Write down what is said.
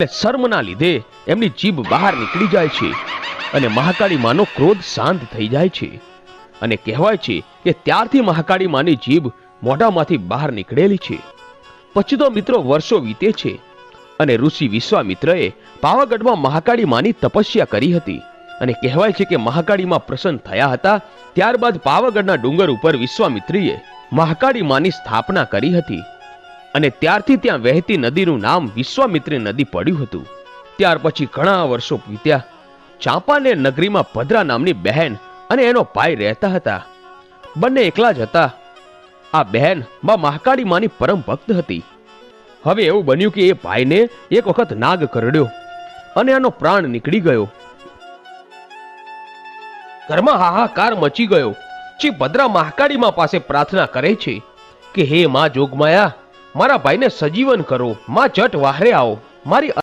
શર્મના લીધે એમની જીભ બહાર નીકળી જાય છે અને મહાકાળી માનો ક્રોધ શાંત થઈ જાય છે અને કહેવાય છે કે ત્યારથી મહાકાળી માની જીભ મોઢામાંથી બહાર નીકળેલી છે। પછી તો મિત્રો વર્ષો વીતે છે અને ઋષિ વિશ્વામિત્રએ પાવાગઢમાં મહાકાળી માની તપસ્યા કરી હતી અને કહેવાય છે કે મહાકાળીમાં પ્રસન્ન થયા હતા। ત્યારબાદ પાવાગઢના ડુંગર ઉપર વિશ્વામિત્રીએ મહાકાળી માની સ્થાપના કરી હતી અને ત્યારથી ત્યાં વહેતી નદીનું નામ વિશ્વામિત્રી નદી પડ્યું હતું। ત્યાર પછી ઘણા વર્ષો વીત્યા। ચાંપાનેર નગરીમાં ભદ્રા નામની બહેન અને એનો ભાઈ રહેતા હતા। બંને એકલા જ હતા। આ બહેન માં મહાકાળી માની પરમ ભક્ત હતી। હવે એવું બન્યું કે એ ભાઈને એક વખત નાગ કરડ્યો અને એનો પ્રાણ નીકળી ગયો। ઘરમાં હાહાકાર મચી ગયો। જે ભદ્રા મહાકાળી માં પાસે પ્રાર્થના કરે છે કે હે માં જોગમાયા, મારા ભાઈને સજીવન કરો, માં જટ વાહરે આવો, મારી